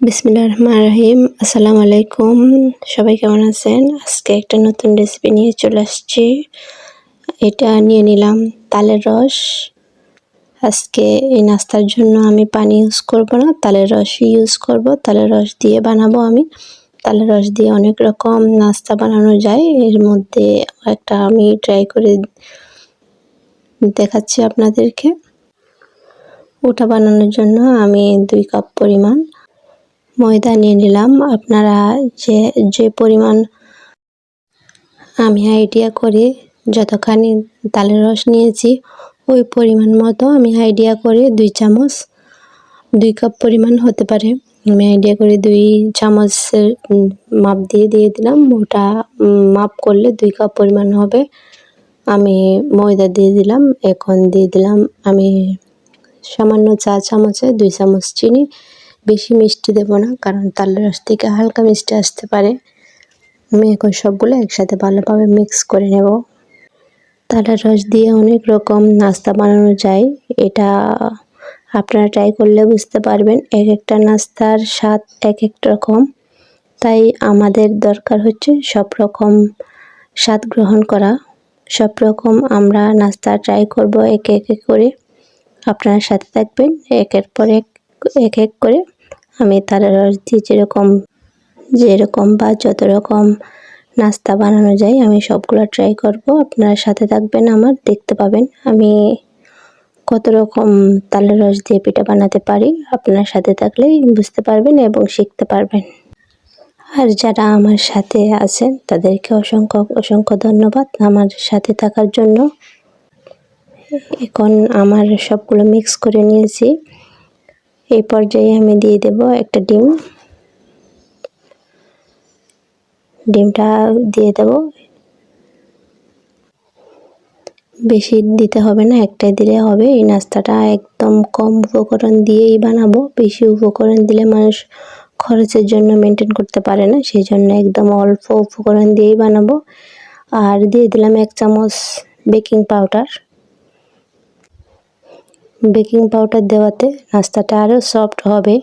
বিসমিল্লাহির রহমানির রহিম। আসসালামু আলাইকুম। সবাই কেমন আছেন? আজকে একটা নতুন রেসিপি নিয়ে চলে আসছি। এটা নিয়ে নিলাম তালের রস। আজকে এই নাস্তার জন্য আমি পানি ইউজ করব না, তালের রসই ইউজ করব। তালের রস দিয়ে বানাবো আমি। তালের রস দিয়ে অনেক রকম নাস্তা বানানো যায়। এর মধ্যে একটা আমি ট্রাই করে দেখাচ্ছি আপনাদেরকে। ওটা বানানোর জন্য আমি 2 কাপ পরিমাণ ময়দা নিয়ে নিলাম। আপনারা যে পরিমাণ আমি আইডিয়া করে যতখানি তালের রস নিয়েছি ওই পরিমাণ মতো আমি আইডিয়া করে 2 চামচ 2 কাপ পরিমাণ হতে পারে। আমি আইডিয়া করে 2 চামচের মাপ দিয়ে দিলাম। ওটা মাপ করলে 2 কাপ পরিমাণ হবে। আমি ময়দা দিয়ে দিলাম। এখন দিয়ে দিলাম আমি সামান্য চা চামচে 2 চামচ চিনি। বেশি মিষ্টি দেব না, কারণ তালের রস থেকে হালকা মিষ্টি আসতে পারে। আমি এখন সবগুলো একসাথে ভালোভাবে মিক্স করে নেব। তালের রস দিয়ে অনেক রকম নাস্তা বানানো যায়। এটা আপনারা ট্রাই করলে বুঝতে পারবেন। এক একটা নাস্তার স্বাদ এক এক রকম। তাই আমাদের দরকার হচ্ছে সব রকম স্বাদ গ্রহণ করা। সব রকম আমরা নাস্তা ট্রাই করব এক করে। আপনারা সাথে থাকবেন। একের পর এক করে আমি তালের রস দিয়ে যেরকম বা যত রকম নাস্তা বানানো যায় আমি সবগুলো ট্রাই করব। আপনারা সাথে থাকবেন, আমার দেখতে পাবেন আমি কত রকম তালের রস দিয়ে পিঠা বানাতে পারি। আপনার সাথে থাকলেই বুঝতে পারবেন এবং শিখতে পারবেন। আর যারা আমার সাথে আছেন তাদেরকে অসংখ্য ধন্যবাদ আমার সাথে থাকার জন্য। এখন আমার সবগুলো মিক্স করে নিয়েছি। এই পর্যায়ে আমি দিয়ে দেব একটা ডিম। ডিমটা দিয়ে দেব। বেশি দিতে হবে না, একটাই দিলে হবে। এই নাস্তাটা একদম কম উপকরণ দিয়েই বানাবো। বেশি উপকরণ দিলে মানুষ খরচের জন্য মেনটেন করতে পারে না, সেই জন্য একদম অল্প উপকরণ দিয়েই বানাবো। আর দিয়ে দিলাম 1 চামচ বেকিং পাউডার। বেকিং পাউডার দেওয়াতে নাস্তাটা আরও সফট হবে।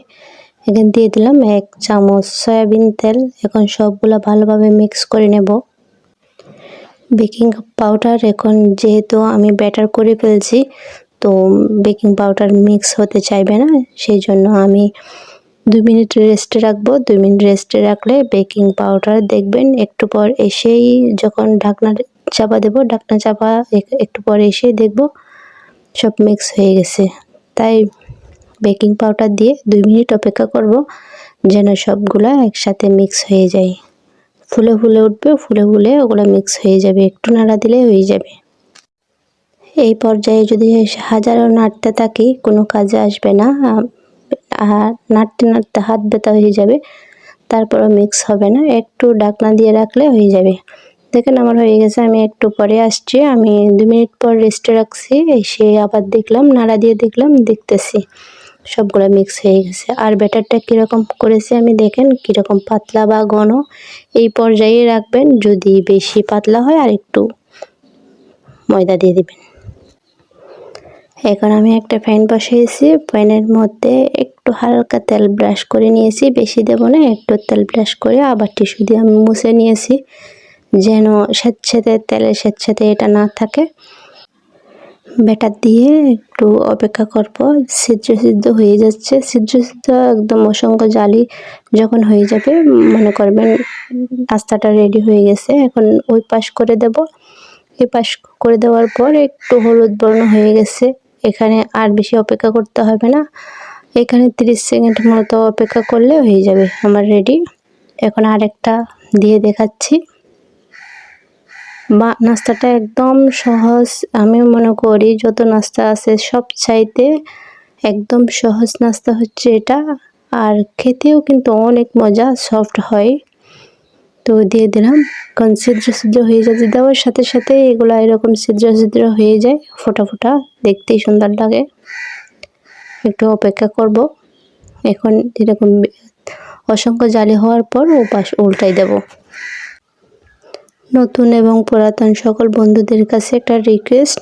এখানে দিয়ে দিলাম 1 চামচ সয়াবিন তেল। এখন সবগুলো ভালোভাবে মিক্স করে নেব। বেকিং পাউডার এখন যেহেতু আমি ব্যাটার করে ফেলছি, তো বেকিং পাউডার মিক্স হতে চাইবে না, সেই জন্য আমি 2 মিনিট রেস্টে রাখবো। 2 মিনিট রেস্টে রাখলে বেকিং পাউডার দেখবেন একটু পর এসেই, যখন ঢাকনা চাপা দেব, ঢাকনা চাপা একটু পর এসেই দেখব সব মিক্স হয়ে গেছে। তাই বেকিং পাউডার দিয়ে 2 মিনিট অপেক্ষা করব যেন সবগুলা একসাথে মিক্স হয়ে যায়। ফুলে উঠবে, ফুলে ওগুলো মিক্স হয়ে যাবে। একটু নাড়া দিলে হয়ে যাবে। এই পর্যায়ে যদি হাজারও নাড়তে থাকি কোনো কাজে আসবে না। নাড়তে হাত ব্যথা হয়ে যাবে, তারপরও মিক্স হবে না। একটু ঢাকনা দিয়ে রাখলে হয়ে যাবে। দেখেন আমার হয়ে গেছে। আমি একটু পরে আসছি। আমি 2 মিনিট পর রেস্টে রাখছি। এসে আবার দেখলাম, নাড়া দিয়ে দেখতেছি সবগুলো মিক্স হয়ে গেছে। আর ব্যাটারটা কীরকম করেছি আমি দেখেন, কীরকম পাতলা বা ঘন। এই পর্যায়ে রাখবেন। যদি বেশি পাতলা হয় আর একটু ময়দা দিয়ে দিবেন। এখন আমি একটা প্যান বসিয়েছি। প্যানের মধ্যে একটু হালকা তেল ব্রাশ করে নিয়েছি, বেশি দেব না। একটু তেল ব্রাশ করে আবার টিস্যু দিয়ে আমি মুছে নিয়েছি, যেন স্যাঁতসেঁতে তেলের স্যাঁতসেঁতে এটা না থাকে। ব্যাটার দিয়ে একটু অপেক্ষা করব। সিদ্ধ হয়ে যাচ্ছে। সিদ্ধ একদম অসংখ্য জালি যখন হয়ে যাবে, মনে করবেন নাস্তাটা রেডি হয়ে গেছে। এখন ওই পাশ করে দেব। এই পাশ করে দেওয়ার পর একটু হলুদ বর্ণ হয়ে গেছে। এখানে আর বেশি অপেক্ষা করতে হবে না। এখানে 30 সেকেন্ড মতো অপেক্ষা করলে হয়ে যাবে আমার রেডি। এখন আরেকটা দিয়ে দেখাচ্ছি। নাস্তাটা একদম সহজ। আমি মনে করি যত নাস্তা আছে সব চাইতে একদম সহজ নাস্তা হচ্ছে এটা। আর খেতেও কিন্তু অনেক মজা, সফট হয়। তো দিয়ে দিলাম। কারণ ছিদ্র হয়ে যাচ্ছে, দেওয়ার সাথে সাথে এগুলো এরকম ছিদ্র হয়ে যায়, ফোটা দেখতেই সুন্দর লাগে। একটু অপেক্ষা করব। এখন এরকম অসংখ্য জালি হওয়ার পর ওপাশ উল্টাই দেব। নতুন এবং পুরাতন সকল বন্ধুদের কাছে একটা রিকোয়েস্ট,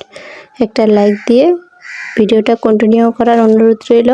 একটা লাইক দিয়ে ভিডিওটা কন্টিনিউ করার অনুরোধ রইল।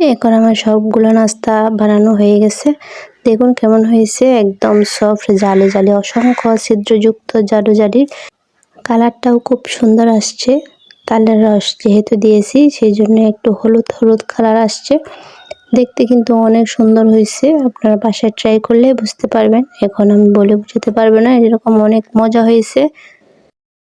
এখন আমার সবগুলো নাস্তা বানানো হয়ে গেছে। দেখুন কেমন হয়েছে, একদম সফট জালি জালি, অসংখ্য ছিদ্রযুক্ত জাডু জালি। কালারটাও খুব সুন্দর আসছে। তালের রস যেহেতু দিয়েছি সেই জন্য একটু হলুদ হলুদ কালার আসছে। দেখতে কিন্তু অনেক সুন্দর হয়েছে। আপনারা বাসায় ট্রাই করলে বুঝতে পারবেন। এখন আমি বলে বোঝাতে পারবো না, এরকম অনেক মজা হয়েছে।